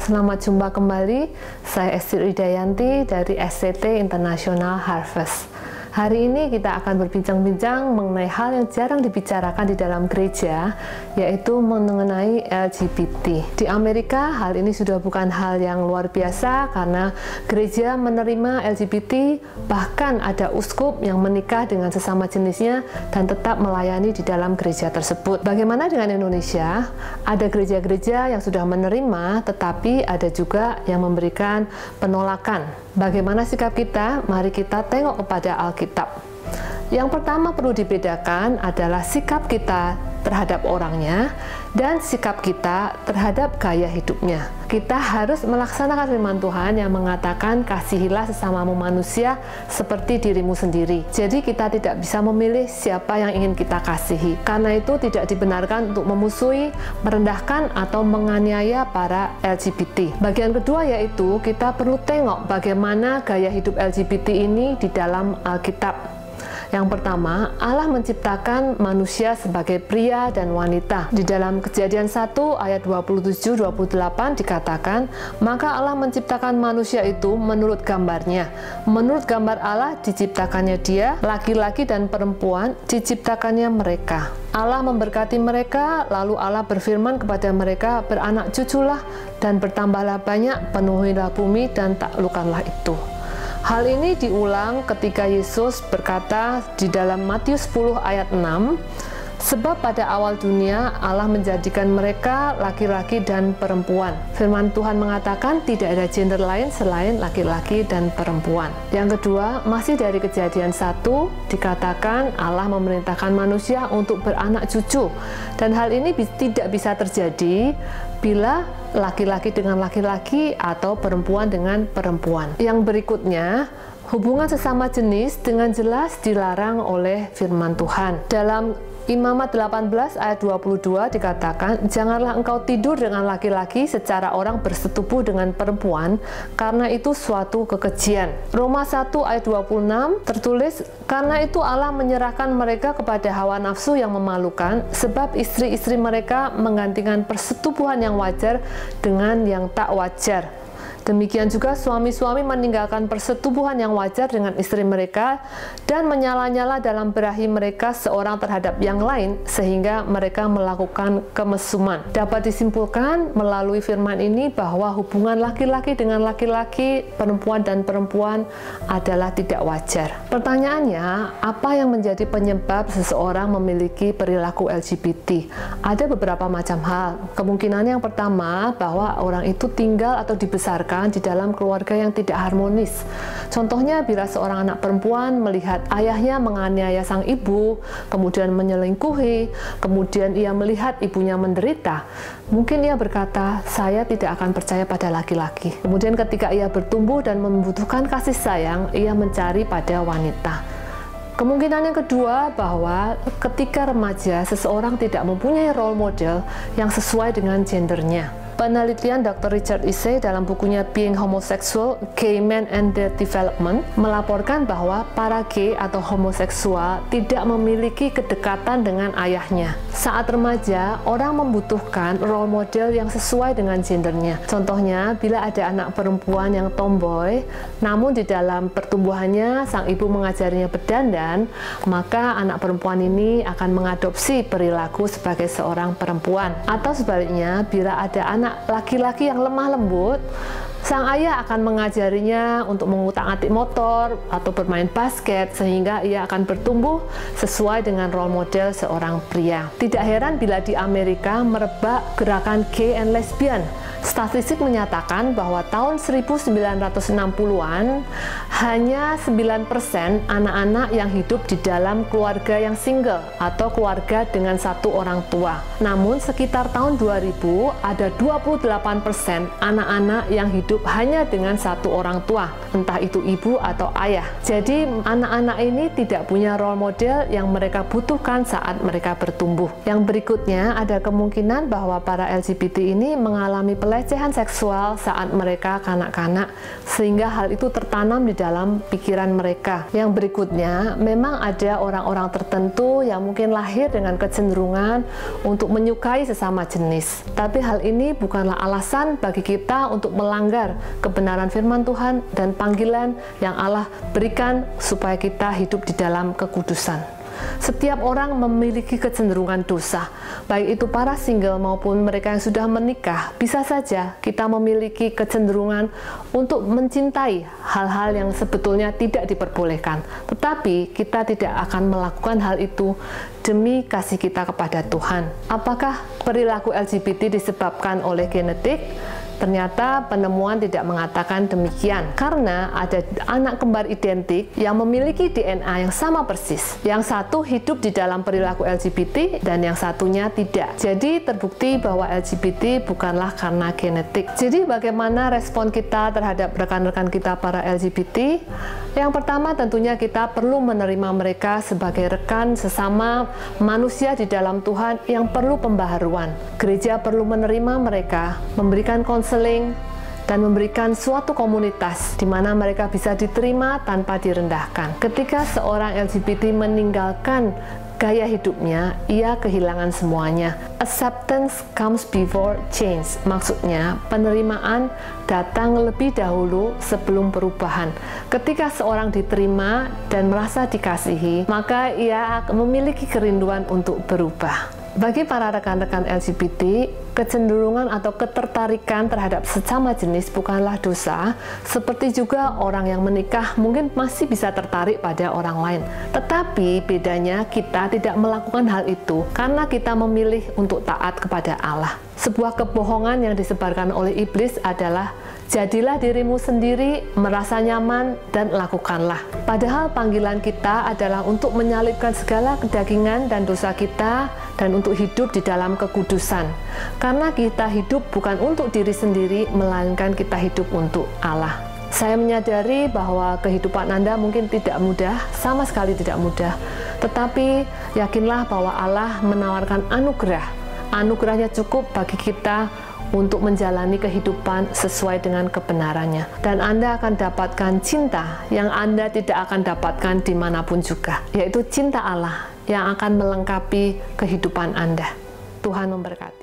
Selamat jumpa kembali, saya Esti Widayanti dari SCT International Harvest. Hari ini kita akan berbincang-bincang mengenai hal yang jarang dibicarakan di dalam gereja, yaitu mengenai LGBT. Di Amerika, hal ini sudah bukan hal yang luar biasa karena gereja menerima LGBT, bahkan ada uskup yang menikah dengan sesama jenisnya dan tetap melayani di dalam gereja tersebut. Bagaimana dengan Indonesia? Ada gereja-gereja yang sudah menerima, tetapi ada juga yang memberikan penolakan. Bagaimana sikap kita? Mari kita tengok kepada Alkitab. Yang pertama perlu dibedakan adalah sikap kita terhadap orangnya dan sikap kita terhadap gaya hidupnya. Kita harus melaksanakan firman Tuhan yang mengatakan kasihilah sesamamu manusia seperti dirimu sendiri. Jadi kita tidak bisa memilih siapa yang ingin kita kasihi. Karena itu tidak dibenarkan untuk memusuhi, merendahkan atau menganiaya para LGBT. Bagian kedua yaitu kita perlu tengok bagaimana gaya hidup LGBT ini di dalam Alkitab. Yang pertama, Allah menciptakan manusia sebagai pria dan wanita. Di dalam Kejadian 1 ayat 27-28 dikatakan, maka Allah menciptakan manusia itu menurut gambarnya. Menurut gambar Allah diciptakannya dia, laki-laki dan perempuan diciptakannya mereka. Allah memberkati mereka, lalu Allah berfirman kepada mereka, beranak cuculah dan bertambahlah banyak, penuhilah bumi dan taklukkanlah itu. Hal ini diulang ketika Yesus berkata di dalam Matius 10 ayat 6, sebab pada awal dunia Allah menjadikan mereka laki-laki dan perempuan. Firman Tuhan mengatakan tidak ada gender lain selain laki-laki dan perempuan. Yang kedua, masih dari Kejadian 1 dikatakan Allah memerintahkan manusia untuk beranak cucu. Dan hal ini tidak bisa terjadi bila laki-laki dengan laki-laki atau perempuan dengan perempuan. Yang berikutnya, hubungan sesama jenis dengan jelas dilarang oleh firman Tuhan. Dalam Imamat 18 ayat 22 dikatakan, janganlah engkau tidur dengan laki-laki secara orang bersetubuh dengan perempuan, karena itu suatu kekejian. Roma 1 ayat 26 tertulis, karena itu Allah menyerahkan mereka kepada hawa nafsu yang memalukan, sebab istri-istri mereka menggantikan persetubuhan yang wajar dengan yang tak wajar. Demikian juga suami-suami meninggalkan persetubuhan yang wajar dengan istri mereka dan menyala-nyala dalam berahi mereka seorang terhadap yang lain sehingga mereka melakukan kemesuman. Dapat disimpulkan melalui firman ini bahwa hubungan laki-laki dengan laki-laki, perempuan dan perempuan adalah tidak wajar. Pertanyaannya, apa yang menjadi penyebab seseorang memiliki perilaku LGBT? Ada beberapa macam hal. Kemungkinan yang pertama bahwa orang itu tinggal atau dibesarkan di dalam keluarga yang tidak harmonis. Contohnya bila seorang anak perempuan melihat ayahnya menganiaya sang ibu, kemudian menyelingkuhi, kemudian ia melihat ibunya menderita, mungkin ia berkata, saya tidak akan percaya pada laki-laki. Kemudian ketika ia bertumbuh dan membutuhkan kasih sayang, ia mencari pada wanita. Kemungkinan yang kedua bahwa ketika remaja, seseorang tidak mempunyai role model yang sesuai dengan gendernya. Penelitian Dr. Richard Issei dalam bukunya Being Homosexual, Gay Men and Their Development melaporkan bahwa para gay atau homoseksual tidak memiliki kedekatan dengan ayahnya. Saat remaja, orang membutuhkan role model yang sesuai dengan gendernya. Contohnya, bila ada anak perempuan yang tomboy, namun di dalam pertumbuhannya sang ibu mengajarinya berdandan, maka anak perempuan ini akan mengadopsi perilaku sebagai seorang perempuan. Atau sebaliknya, bila ada anak laki-laki yang lemah lembut, sang ayah akan mengajarinya untuk mengutak-atik motor atau bermain basket sehingga ia akan bertumbuh sesuai dengan role model seorang pria. Tidak heran bila di Amerika merebak gerakan gay and lesbian. Statistik menyatakan bahwa tahun 1960-an hanya 9% anak-anak yang hidup di dalam keluarga yang single atau keluarga dengan satu orang tua. Namun sekitar tahun 2000 ada 28% anak-anak yang hidup hanya dengan satu orang tua, entah itu ibu atau ayah. Jadi anak-anak ini tidak punya role model yang mereka butuhkan saat mereka bertumbuh. Yang berikutnya ada kemungkinan bahwa para LGBT ini mengalami pelecehan pelecehan seksual saat mereka kanak-kanak, sehingga hal itu tertanam di dalam pikiran mereka. Yang berikutnya, memang ada orang-orang tertentu yang mungkin lahir dengan kecenderungan untuk menyukai sesama jenis. Tapi hal ini bukanlah alasan bagi kita untuk melanggar kebenaran firman Tuhan dan panggilan yang Allah berikan supaya kita hidup di dalam kekudusan. Setiap orang memiliki kecenderungan dosa, baik itu para single maupun mereka yang sudah menikah. Bisa saja kita memiliki kecenderungan untuk mencintai hal-hal yang sebetulnya tidak diperbolehkan, tetapi kita tidak akan melakukan hal itu demi kasih kita kepada Tuhan. Apakah perilaku LGBT disebabkan oleh genetik? Ternyata penemuan tidak mengatakan demikian, karena ada anak kembar identik yang memiliki DNA yang sama persis. Yang satu hidup di dalam perilaku LGBT dan yang satunya tidak. Jadi terbukti bahwa LGBT bukanlah karena genetik. Jadi bagaimana respon kita terhadap rekan-rekan kita para LGBT? Yang pertama tentunya kita perlu menerima mereka sebagai rekan sesama manusia di dalam Tuhan yang perlu pembaharuan. Gereja perlu menerima mereka, memberikan konseling, dan memberikan suatu komunitas di mana mereka bisa diterima tanpa direndahkan. Ketika seorang LGBT meninggalkan gaya hidupnya, ia kehilangan semuanya. Acceptance comes before change. Maksudnya, penerimaan datang lebih dahulu sebelum perubahan. Ketika seorang diterima dan merasa dikasihi, maka ia memiliki kerinduan untuk berubah. Bagi para rekan-rekan LGBT, kecenderungan atau ketertarikan terhadap sesama jenis bukanlah dosa, seperti juga orang yang menikah mungkin masih bisa tertarik pada orang lain. Tetapi bedanya kita tidak melakukan hal itu karena kita memilih untuk taat kepada Allah. Sebuah kebohongan yang disebarkan oleh iblis adalah jadilah dirimu sendiri, merasa nyaman, dan lakukanlah. Padahal panggilan kita adalah untuk menyalibkan segala kedagingan dan dosa kita dan untuk hidup di dalam kekudusan. Karena kita hidup bukan untuk diri sendiri, melainkan kita hidup untuk Allah. Saya menyadari bahwa kehidupan Anda mungkin tidak mudah, sama sekali tidak mudah. Tetapi yakinlah bahwa Allah menawarkan anugerah. Anugerahnya cukup bagi kita untuk menjalani kehidupan sesuai dengan kebenarannya. Dan Anda akan dapatkan cinta yang Anda tidak akan dapatkan dimanapun juga, yaitu cinta Allah yang akan melengkapi kehidupan Anda. Tuhan memberkati.